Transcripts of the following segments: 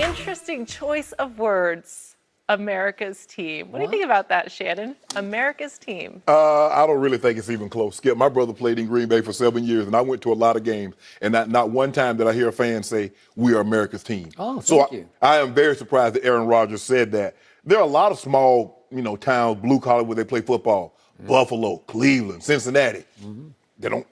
Interesting choice of words. America's team. What do you think about that, Shannon? America's team. I don't really think it's even close. Skip, my brother played in Green Bay for 7 years, and I went to a lot of games, and not one time did I hear a fan say, we are America's team. Oh, thank you. I am very surprised that Aaron Rodgers said that. There are a lot of small, towns, blue collar, where they play football. Mm-hmm. Buffalo, Cleveland, Cincinnati. Mm-hmm. They don't.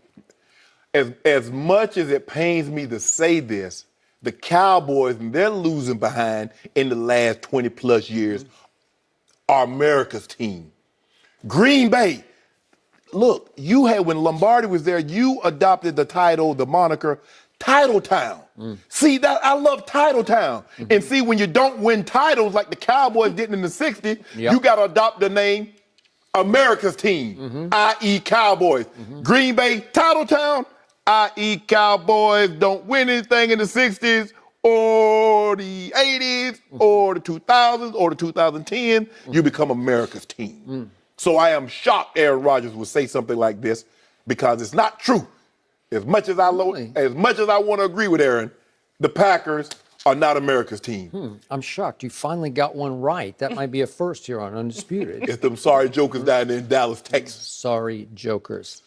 As much as it pains me to say this, the Cowboys, and they're losing behind in the last 20 plus years, are America's team. Green Bay, look, when Lombardi was there, you adopted the title, the moniker, Title Town. See, I love Title Town. And see, when you don't win titles like the Cowboys did in the 60s, you got to adopt the name America's team, i.e. Cowboys. Green Bay, Title Town, i.e. Cowboys don't win anything in the 60s or the 80s or the 2000s or the 2010, you become America's team. So I am shocked Aaron Rodgers would say something like this because it's not true. As much as I want to agree with Aaron, the Packers are not America's team. I'm shocked. You finally got one right. That might be a first here on Undisputed. It's them sorry jokers down there in Dallas, Texas. Sorry jokers.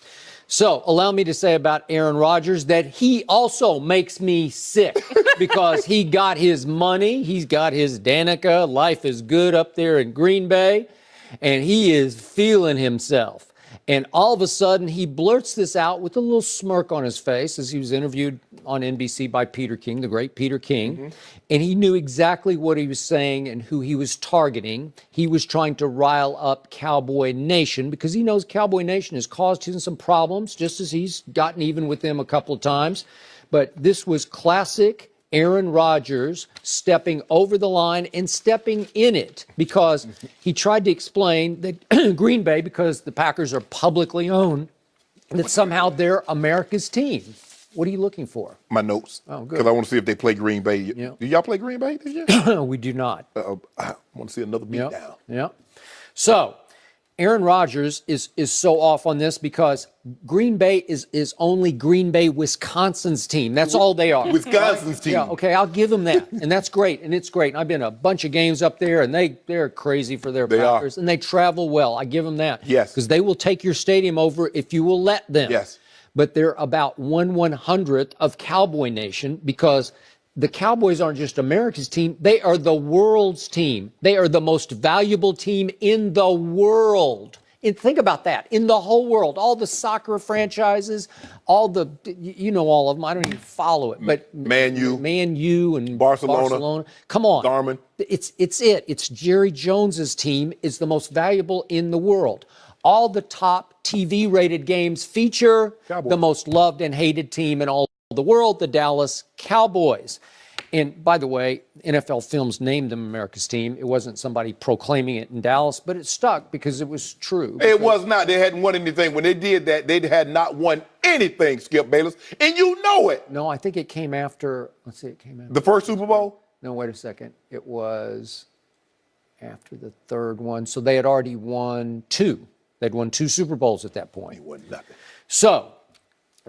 So allow me to say about Aaron Rodgers that he also makes me sick because he got his money. He's got his Danica. Life is good up there in Green Bay, and he is feeling himself. And all of a sudden, he blurts this out with a little smirk on his face as he was interviewed on NBC by Peter King, the great Peter King. And he knew exactly what he was saying and who he was targeting. He was trying to rile up Cowboy Nation because he knows Cowboy Nation has caused him some problems, just as he's gotten even with them a couple of times. But this was classic Aaron Rodgers stepping over the line and stepping in it because he tried to explain that Green Bay, because the Packers are publicly owned, that somehow they're America's team. What are you looking for? My notes. Oh, good. Because I want to see if they play Green Bay. Yeah. Do y'all play Green Bay this year? We do not. I want to see another beatdown. Yeah. So Aaron Rodgers is so off on this because Green Bay is only Green Bay, Wisconsin's team. That's all they are. Wisconsin's team. Yeah, okay, I'll give them that. And that's great, and it's great. And I've been to a bunch of games up there, and they're crazy for their Packers. And they travel well. I give them that. Yes. Because they will take your stadium over if you will let them. Yes. But they're about 1/100th of Cowboy Nation because the Cowboys aren't just America's team. They are the world's team. They are the most valuable team in the world. And think about that. In the whole world, all the soccer franchises, all the, all of them. I don't even follow it. But Man U and Barcelona. Come on. Darman. It's it. It's Jerry Jones's team is the most valuable in the world. All the top TV-rated games feature the most loved and hated team in all the world, the Dallas Cowboys. And by the way, NFL Films named them America's team. It wasn't somebody proclaiming it in Dallas, but it stuck because it was true. It was not. They hadn't won anything. When they did that, they had not won anything, Skip Bayless, and you know it. No, I think it came after, it came after. The first Super Bowl? No, wait a second. It was after the third one. So they had already won two. They'd won 2 Super Bowls at that point. He won nothing. So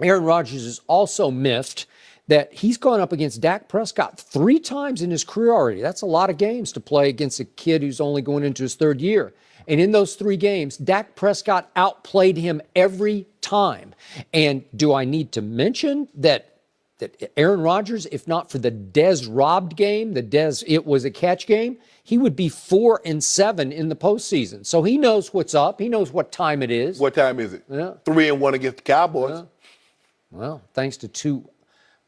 Aaron Rodgers is also miffed that he's gone up against Dak Prescott 3 times in his career already. That's a lot of games to play against a kid who's only going into his 3rd year. And in those 3 games, Dak Prescott outplayed him every time. And do I need to mention that Aaron Rodgers, if not for the Dez robbed game, it was a catch game, he would be 4-7 in the postseason. So he knows what's up. He knows what time it is. What time is it? Yeah. 3-1 against the Cowboys. Yeah. Well, thanks to 2,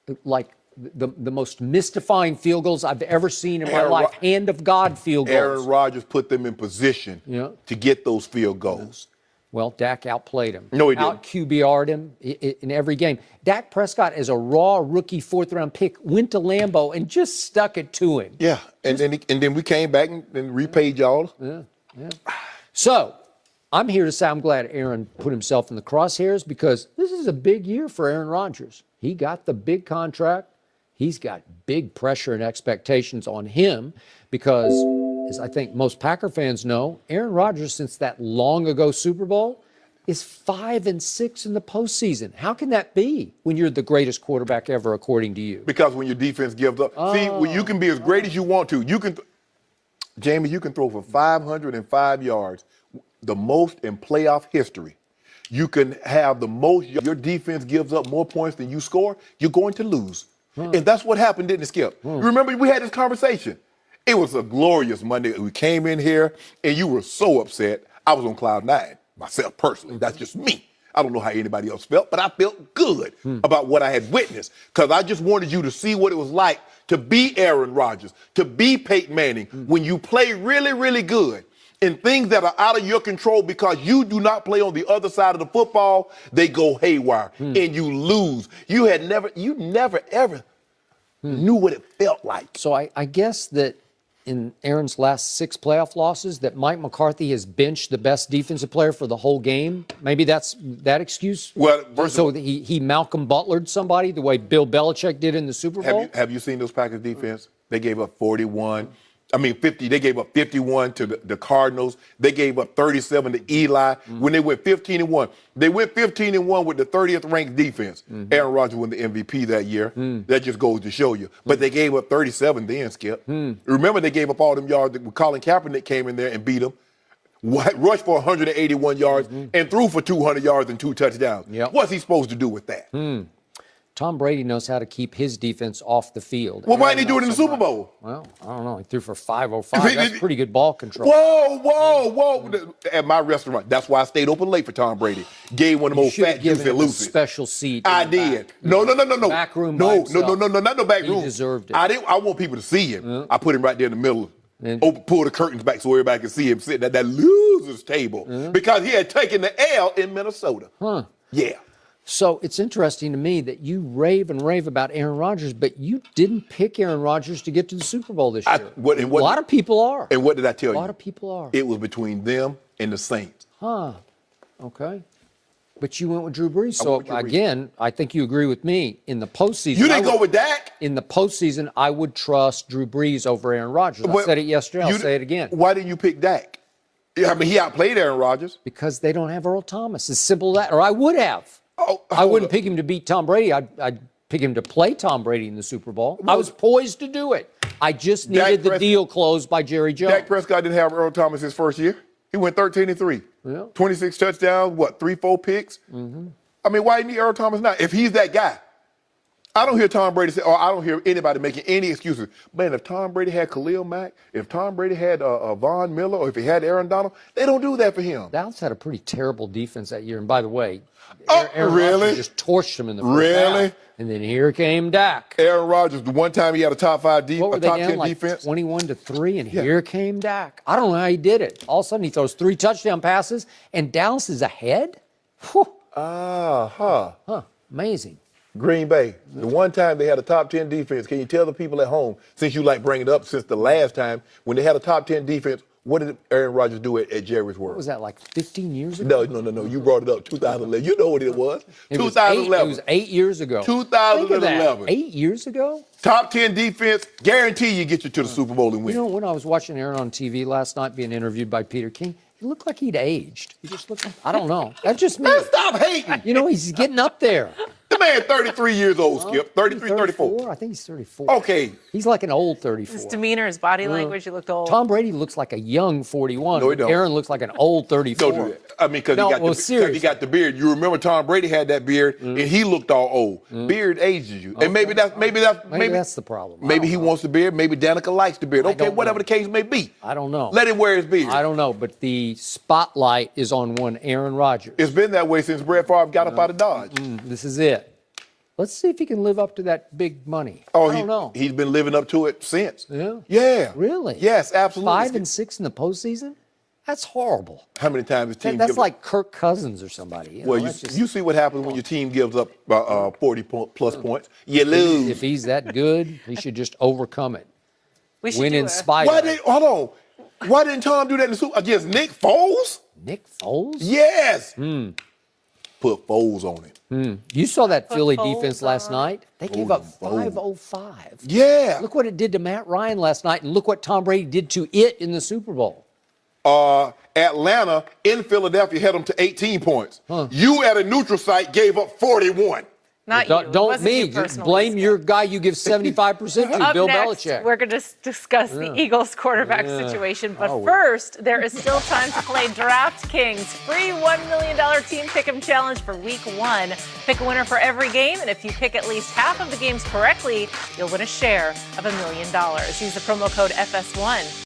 the most mystifying field goals I've ever seen in my life. Hand of God field goals. Aaron Rodgers put them in position to get those field goals. Well, Dak outplayed him. No, he didn't. Out-QBR'd him in every game. Dak Prescott, as a raw rookie 4th-round pick, went to Lambeau and just stuck it to him. Yeah, and then we came back and repaid y'all. Yeah. So I'm here to say I'm glad Aaron put himself in the crosshairs because this is a big year for Aaron Rodgers. He got the big contract. He's got big pressure and expectations on him because, as I think most Packer fans know, Aaron Rodgers, since that long ago Super Bowl, is 5-6 in the postseason. How can that be when you're the greatest quarterback ever, according to you? Because when your defense gives up, see, when you can be as great as you want to, you can, Jamie, you can throw for 505 yards, the most in playoff history. You can have the most, your defense gives up more points than you score, you're going to lose. And that's what happened, didn't it, Skip? Remember, we had this conversation. It was a glorious Monday. We came in here, and you were so upset. I was on cloud 9, myself personally. That's just me. I don't know how anybody else felt, but I felt good about what I had witnessed because I just wanted you to see what it was like to be Aaron Rodgers, to be Peyton Manning, when you play really, really good. And things that are out of your control because you do not play on the other side of the football, they go haywire and you lose. You never ever knew what it felt like. So I guess that in Aaron's last 6 playoff losses that Mike McCarthy has benched the best defensive player for the whole game. Maybe that's that excuse. Well, so he Malcolm Butlered somebody the way Bill Belichick did in the Super Bowl. Have you seen those Packers defense? They gave up 50. They gave up 51 to the Cardinals. They gave up 37 to Eli when they went 15-1. They went 15-1 with the 30th ranked defense. Aaron Rodgers won the MVP that year. That just goes to show you. But they gave up 37 then, Skip. Remember, they gave up all them yards when Colin Kaepernick came in there and beat them. Rushed for 181 yards and threw for 200 yards and 2 touchdowns. What's he supposed to do with that? Tom Brady knows how to keep his defense off the field. Well, why didn't he do it in the Super Bowl? Well, I don't know. He threw for 505. That's pretty good ball control. Whoa. At my restaurant, that's why I stayed open late for Tom Brady. Gave one of them old fat, juicy Lucy. Special seat. I did. No. Back room. No, not no back room. He deserved it. I want people to see him. I put him right there in the middle. Pull the curtains back so everybody can see him sitting at that loser's table because he had taken the L in Minnesota. Yeah. So it's interesting to me that you rave about Aaron Rodgers, but you didn't pick Aaron Rodgers to get to the Super Bowl this year. A lot of people are. And what did I tell you? A lot of people are. It was between them and the Saints. Okay. But you went with Drew Brees. So, again, I think you agree with me. In the postseason. You didn't go with Dak? In the postseason, I would trust Drew Brees over Aaron Rodgers. I said it yesterday. I'll say it again. Why didn't you pick Dak? I mean, he outplayed Aaron Rodgers. Because they don't have Earl Thomas. It's simple as that. Or I would have. I wouldn't pick him to beat Tom Brady. I'd pick him to play Tom Brady in the Super Bowl. I was poised to do it. I just needed the deal closed by Jerry Jones. Dak Prescott didn't have Earl Thomas his first year. He went 13-3. 26 touchdowns, 3-4 picks? I mean, why didn't he Earl Thomas now? If he's that guy. I don't hear Tom Brady say, or I don't hear anybody making any excuses. Man, if Tom Brady had Khalil Mack, if Tom Brady had Von Miller, or if he had Aaron Donald, they don't do that for him. Dallas had a pretty terrible defense that year. And by the way, Aaron Rodgers just torched him in the first half. And then here came Dak. Aaron Rodgers, the one time he had a top 5 defense, a top 10 defense. 21-3, and here came Dak. I don't know how he did it. All of a sudden, he throws 3 touchdown passes, and Dallas is ahead? Whew. Amazing. Green Bay, the one time they had a top 10 defense, can you tell the people at home, since you like bringing it up since the last time, when they had a top 10 defense, what did Aaron Rodgers do at Jerry's World? What was that, like 15 years ago? No. You brought it up, 2011. You know what it was. 2011. It was 8 years ago. 2011. 8 years ago? Top 10 defense, guarantee you get you to the Super Bowl and win. You know, when I was watching Aaron on TV last night being interviewed by Peter King, he looked like he'd aged. He just looked, I don't know. That's just me. Man, stop hating. You know, he's getting up there. The man 33 years old, Skip. 33, 34. I think he's 34. Okay. He's like an old 34. His demeanor, his body language, he looked old. Tom Brady looks like a young 41. No, he don't. Aaron looks like an old 34. Don't do that. I mean, because he got the beard. You remember Tom Brady had that beard, and he looked all old. Beard ages you. And maybe that's the problem. Maybe he wants the beard. Maybe Danica likes the beard. Okay, whatever the case may be. I don't know. Let him wear his beard. I don't know, but the spotlight is on one Aaron Rodgers. It's been that way since Brett Favre got up out of Dodge. This is it. Let's see if he can live up to that big money. I don't know. He's been living up to it since. Yeah. Yeah. Really? Yes, absolutely. 5-6 in the postseason? That's horrible. How many times his team That's like Kirk Cousins or somebody. You see what happens when your team gives up 40 plus points. You lose. If he's that good, he should just overcome it. We should win in spite of it. Hold on. Why didn't Tom do that in the Super against Nick Foles? Nick Foles? Yes. Put Foles on it. You saw that Philly defense last night. They gave up 505. Yeah. Look what it did to Matt Ryan last night, and look what Tom Brady did to it in the Super Bowl. Atlanta in Philadelphia held them to 18 points. You at a neutral site gave up 41. Not you. It Don't wasn't you me. Just personally, blame Skip. your guy you give 75% to, Up Bill next, Belichick. we're going to discuss the Eagles quarterback situation. But first, there is still time to play DraftKings free $1 million team pick'em challenge for week 1. Pick a winner for every game, and if you pick at least half of the games correctly, you'll win a share of $1 million. Use the promo code FS1.